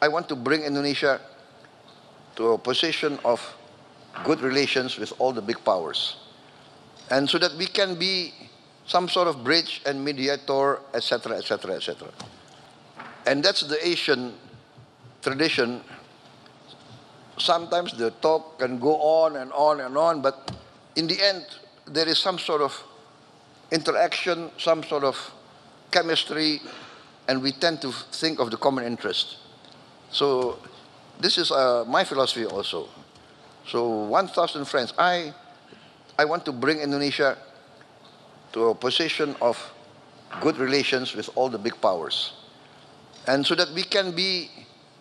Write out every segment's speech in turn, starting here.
I want to bring Indonesia to a position of good relations with all the big powers, and so that we can be some sort of bridge and mediator, etc., etc., etc. And that's the Asian tradition. Sometimes the talk can go on and on and on, but in the end, there is some sort of interaction, some sort of chemistry, and we tend to think of the common interest. So this is my philosophy also. So 1,000 friends. I want to bring Indonesia to a position of good relations with all the big powers, and so that we can be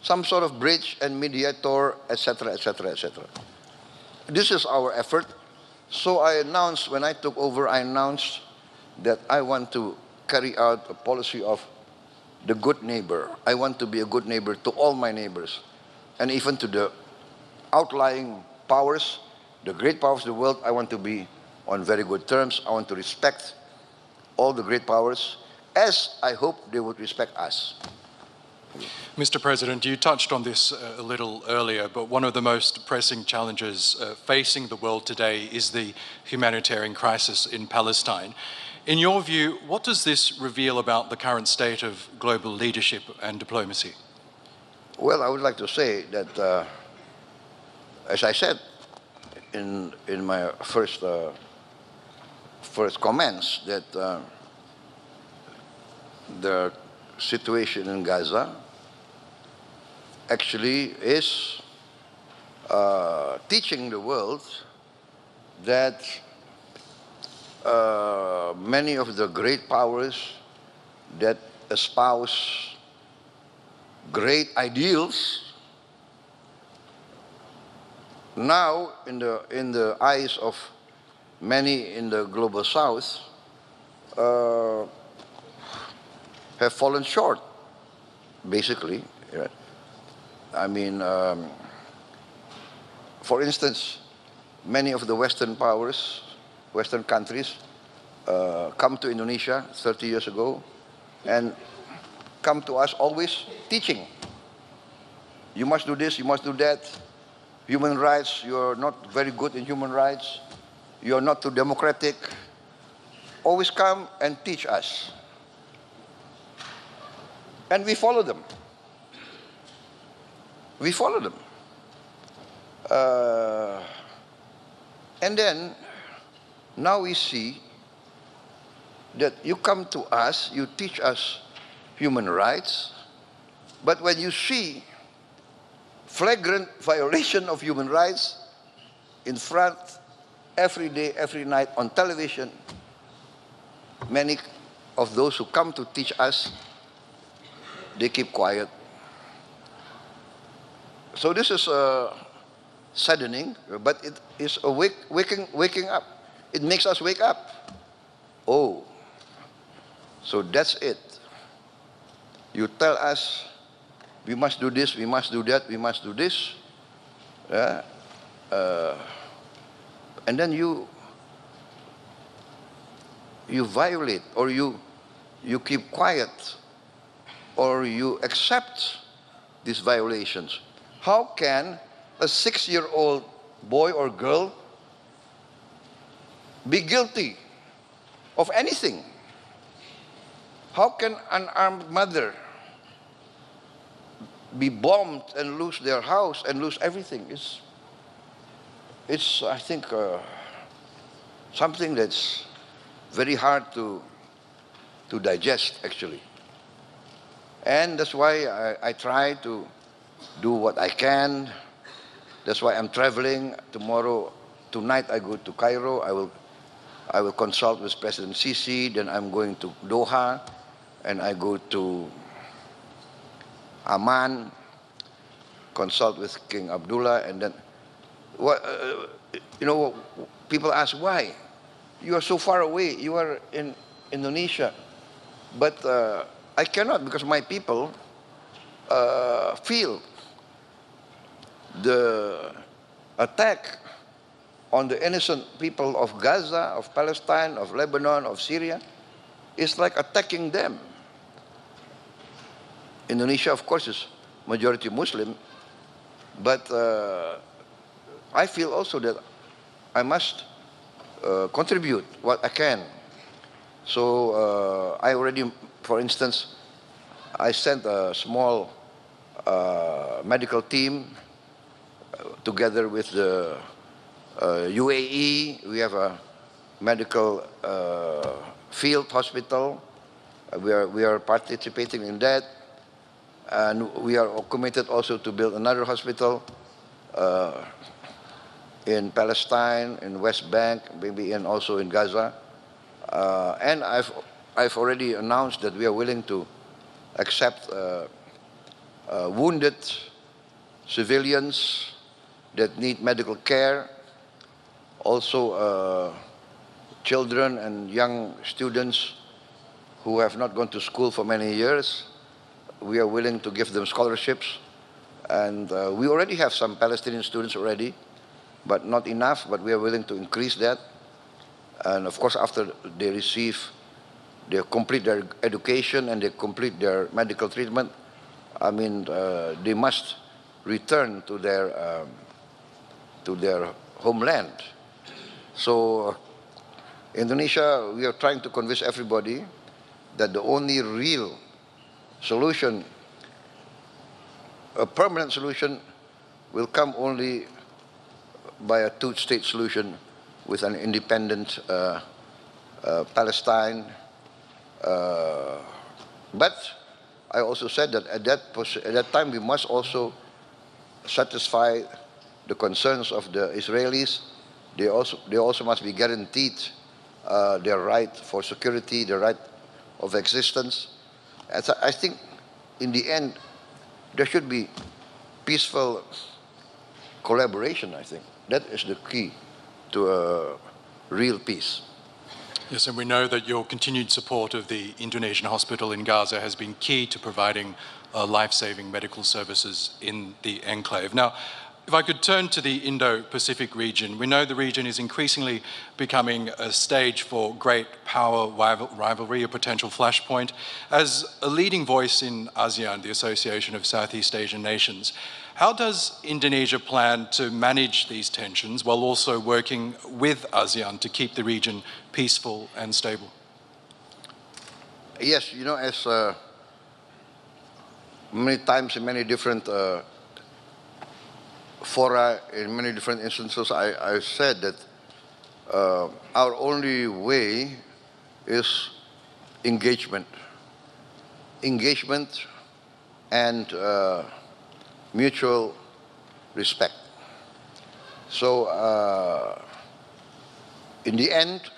some sort of bridge and mediator, etc., etc., etc. This is our effort. So I announced, when I took over, I announced that I want to carry out a policy of the good neighbor. I want to be a good neighbor to all my neighbors, and even to the outlying powers, the great powers of the world. I want to be on very good terms. I want to respect all the great powers, as I hope they would respect us. Mr. President, you touched on this a little earlier, but one of the most pressing challenges facing the world today is the humanitarian crisis in Palestine. In your view, what does this reveal about the current state of global leadership and diplomacy? Well, I would like to say that, as I said in my first comments, that the situation in Gaza actually is teaching the world that many of the great powers that espouse great ideals now, in the eyes of many in the global south, have fallen short, basically. I mean, for instance, many of the Western powers, Western countries, come to Indonesia 30 years ago and come to us always teaching. You must do this, you must do that. Human rights, you're not very good in human rights. You're not too democratic. Always come and teach us. And we follow them. We follow them. And then, now we see that you come to us, you teach us human rights, but when you see flagrant violation of human rights in front, every day, every night on television, many of those who come to teach us, they keep quiet. So this is saddening, but it is a waking up. It makes us wake up. Oh, so that's it. You tell us we must do this, we must do that, we must do this, and then you violate, or you keep quiet, or you accept these violations. How can a 6-year-old boy or girl be guilty of anything? How can an armed mother be bombed and lose their house and lose everything? It's I think, something that's very hard to digest, actually. And that's why I try to do what I can. That's why I'm traveling tomorrow. Tonight I go to Cairo. I will consult with President Sisi. Then I'm going to Doha, and I go to Amman, consult with King Abdullah, and then people ask why you are so far away. You are in Indonesia, but I cannot, because my people feel the attack on the innocent people of Gaza, of Palestine, of Lebanon, of Syria, is like attacking them. Indonesia, of course, is majority Muslim, but I feel also that I must contribute what I can. So I already, for instance, I sent a small medical team together with the UAE. We have a medical field hospital. We are participating in that, and we are committed also to build another hospital in Palestine, in West Bank, maybe also in Gaza. And I've already announced that we are willing to accept wounded civilians that need medical care, also children and young students who have not gone to school for many years. We are willing to give them scholarships. And we already have some Palestinian students already, but not enough, but we are willing to increase that. And of course, after they complete their education and they complete their medical treatment, I mean, they must return to their homeland. So Indonesia, we are trying to convince everybody that the only real solution, a permanent solution, will come only by a two-state solution with an independent Palestine. But I also said that at that time we must also satisfy the concerns of the Israelis. They also must be guaranteed their right for security, their right of existence. And so I think in the end there should be peaceful collaboration. I think that is the key to a real peace. Yes, and we know that your continued support of the Indonesian hospital in Gaza has been key to providing life-saving medical services in the enclave. Now, if I could turn to the Indo-Pacific region, we know the region is increasingly becoming a stage for great power rivalry, a potential flashpoint. As a leading voice in ASEAN, the Association of Southeast Asian Nations, how does Indonesia plan to manage these tensions while also working with ASEAN to keep the region peaceful and stable? Yes, you know, as many times in many different fora, in many different instances, I said that our only way is engagement. Engagement and mutual respect. So in the end,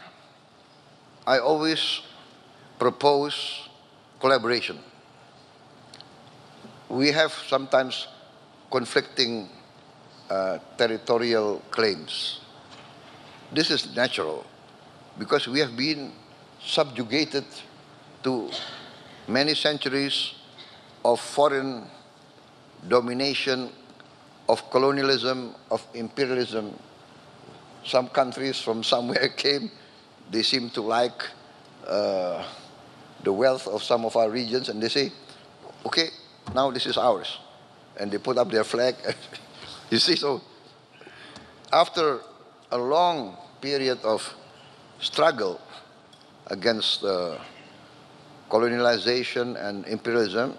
I always propose collaboration. We have sometimes conflicting territorial claims. This is natural because we have been subjugated to many centuries of foreign domination, of colonialism, of imperialism. Some countries from somewhere came, they seem to like the wealth of some of our regions, and they say, okay, now this is ours. And they put up their flag. You see, so after a long period of struggle against colonialization and imperialism,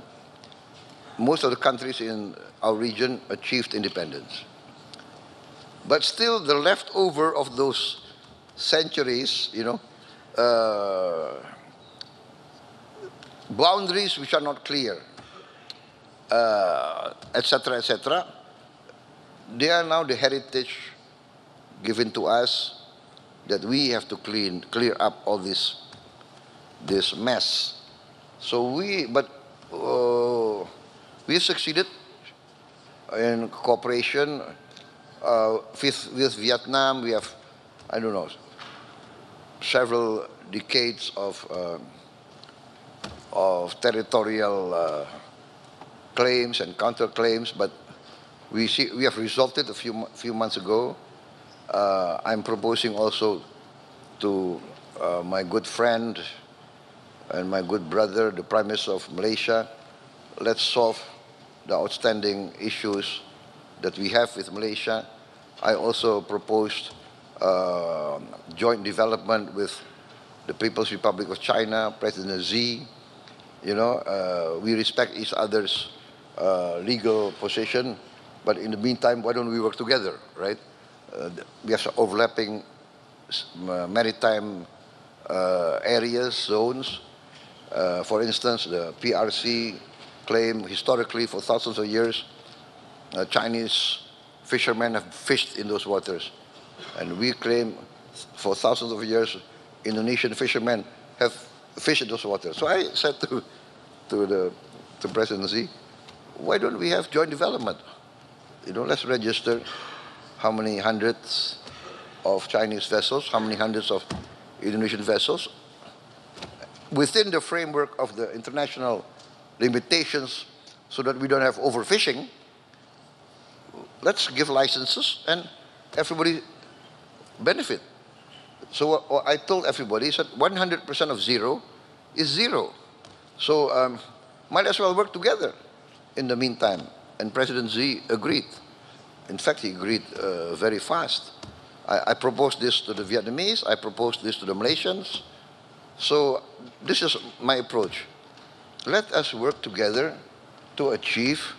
most of the countries in our region achieved independence. But still, the leftover of those centuries, you know, boundaries which are not clear, etc., etc., they are now the heritage given to us that we have to clear up all this mess. So we succeeded in cooperation with Vietnam. We have, I don't know, several decades of territorial claims and counterclaims, but we have resolved it a few months ago. I'm proposing also to my good friend and my good brother, the Prime Minister of Malaysia, let's solve the outstanding issues that we have with Malaysia. I also proposed joint development with the People's Republic of China, President Xi. We respect each other's legal position, but in the meantime, why don't we work together, right? We have some overlapping maritime areas, zones. For instance, the PRC claim historically for thousands of years, Chinese fishermen have fished in those waters. And we claim for thousands of years, Indonesian fishermen have fished in those waters. So I said to President Xi, why don't we have joint development? Let's register how many hundreds of Chinese vessels, how many hundreds of Indonesian vessels, within the framework of the international limitations so that we don't have overfishing. Let's give licenses and everybody benefit. So what I told everybody is that 100% of zero is zero. So might as well work together in the meantime. And President Xi agreed. In fact, he agreed very fast. I proposed this to the Vietnamese, I proposed this to the Malaysians. So this is my approach. Let us work together to achieve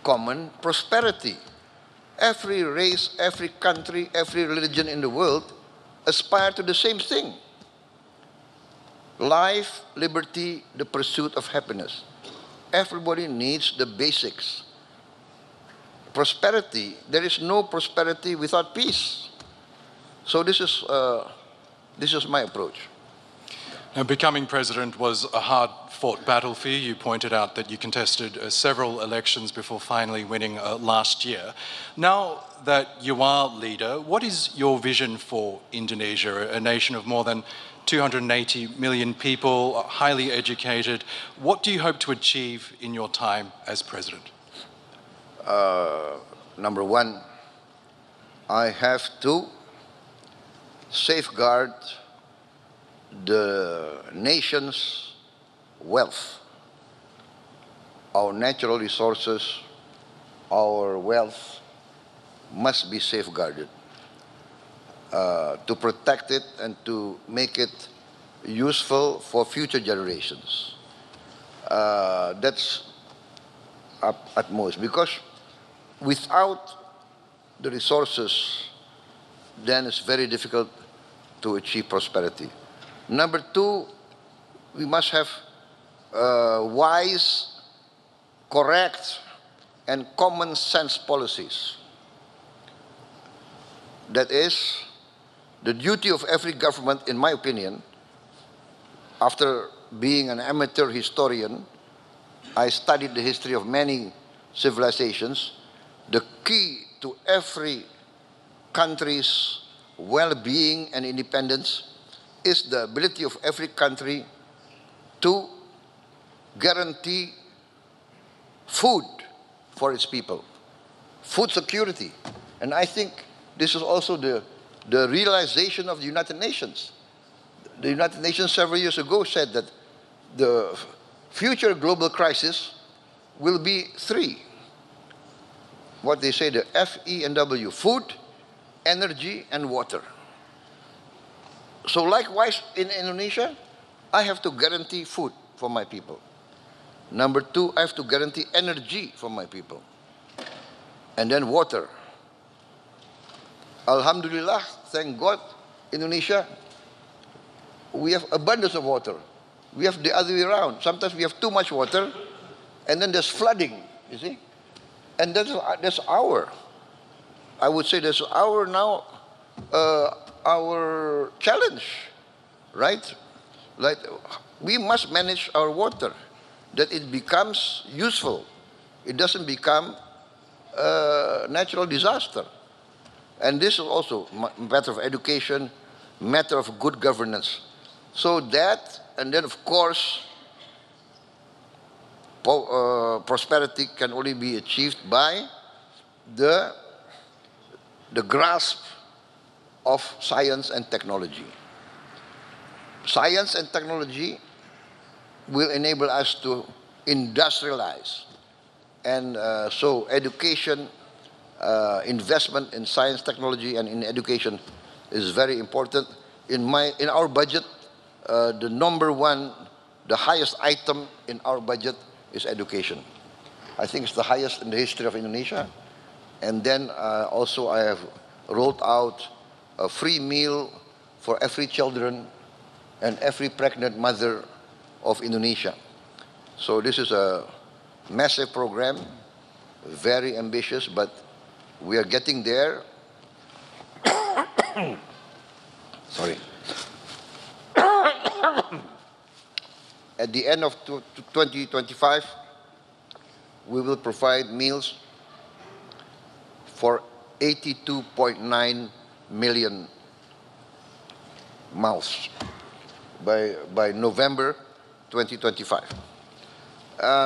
common prosperity. Every race, every country, every religion in the world aspire to the same thing. Life, liberty, the pursuit of happiness. Everybody needs the basics. Prosperity, there is no prosperity without peace. So this is my approach. Now, becoming president was a hard-fought battle for you. You pointed out that you contested several elections before finally winning last year. Now that you are leader, what is your vision for Indonesia, a nation of more than 280 million people, highly educated? What do you hope to achieve in your time as president? Number one, I have to safeguard the nation's wealth, our natural resources, our wealth must be safeguarded to protect it and to make it useful for future generations. That's at most, because without the resources, then it's very difficult to achieve prosperity. Number two, we must have wise, correct, and common sense policies. That is the duty of every government, in my opinion. After being an amateur historian, I studied the history of many civilizations. The key to every country's well-being and independence is the ability of every country to guarantee food for its people, food security. And I think this is also the realization of the United Nations. The United Nations several years ago said that the future global crisis will be three. What they say, the FEW, food, energy, and water. So likewise, in Indonesia, I have to guarantee food for my people. Number two, I have to guarantee energy for my people. And then water. Alhamdulillah, thank God, Indonesia, we have abundance of water. We have the other way around. Sometimes we have too much water, and then there's flooding, you see? And that's I would say that's our challenge, right? Like, we must manage our water, that it becomes useful. It doesn't become a natural disaster. And this is also a matter of education, matter of good governance. So that, and then of course, prosperity can only be achieved by the grasp of science and technology. Science and technology will enable us to industrialize And so education, investment in science, technology, and in education is very important. In our budget, the number one, the highest item in our budget is education. I think it's the highest in the history of Indonesia. And then also I have rolled out a free meal for every children and every pregnant mother of Indonesia. So this is a massive program, very ambitious, but we are getting there. Sorry. At the end of 2025, we will provide meals for 82.9 million mouths by November 2025.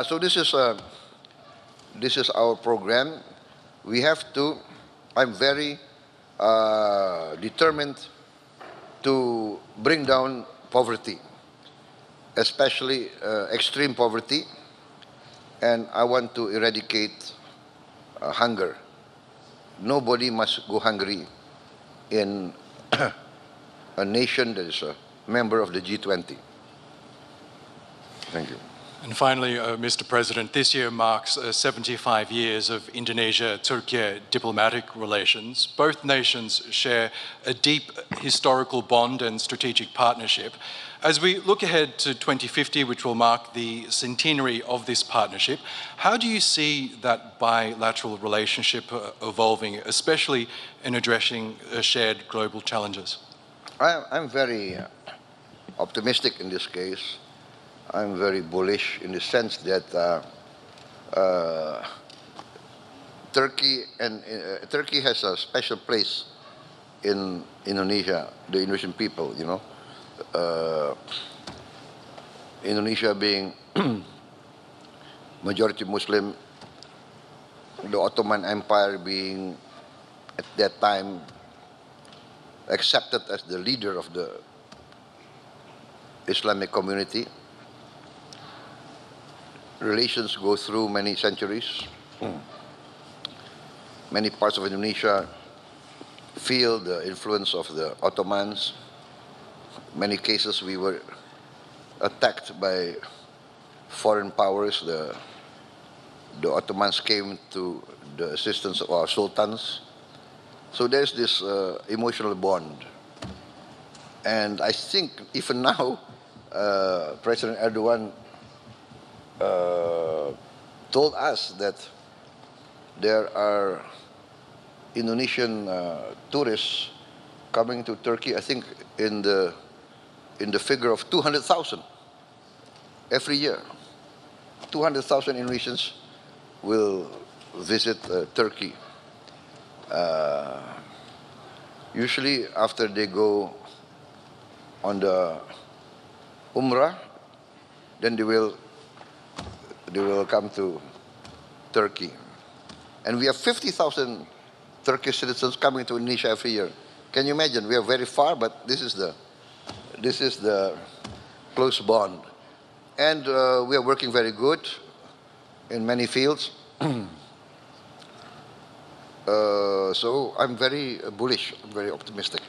So this is our program. We have to. I'm very determined to bring down poverty, especially extreme poverty, and I want to eradicate hunger. Nobody must go hungry in a nation that is a member of the G20. Thank you. And finally, Mr. President, this year marks 75 years of Indonesia-Turkey diplomatic relations. Both nations share a deep historical bond and strategic partnership. As we look ahead to 2050, which will mark the centenary of this partnership, how do you see that bilateral relationship evolving, especially in addressing shared global challenges? I'm very optimistic in this case. I'm very bullish in the sense that Turkey has a special place in Indonesia, the Indonesian people, you know. Indonesia being majority Muslim, the Ottoman Empire being at that time accepted as the leader of the Islamic community. Relations go through many centuries. Many parts of Indonesia feel the influence of the Ottomans. Many cases we were attacked by foreign powers. The Ottomans came to the assistance of our sultans. So there's this emotional bond. And I think even now, President Erdogan told us that there are Indonesian tourists coming to Turkey, I think in the figure of 200,000 every year. 200,000 Indonesians will visit Turkey. Usually after they go on the Umrah, then they will come to Turkey. And we have 50,000 Turkish citizens coming to Indonesia every year. Can you imagine? We are very far, but this is the close bond. And we are working very good in many fields. So I'm very bullish, I'm very optimistic.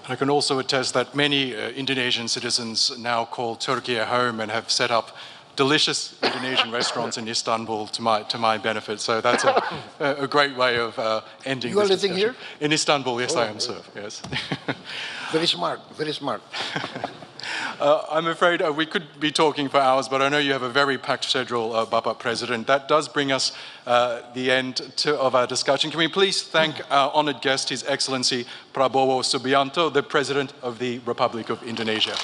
And I can also attest that many Indonesian citizens now call Turkey a home and have set up delicious Indonesian restaurants in Istanbul to my benefit. So that's a great way of ending You are this living discussion. here? In Istanbul, yes, I am, sir. Yes. Very smart, very smart. I'm afraid we could be talking for hours, but I know you have a very packed schedule, Bapak President. That does bring us the end of our discussion. Can we please thank our honored guest, His Excellency Prabowo Subianto, the President of the Republic of Indonesia.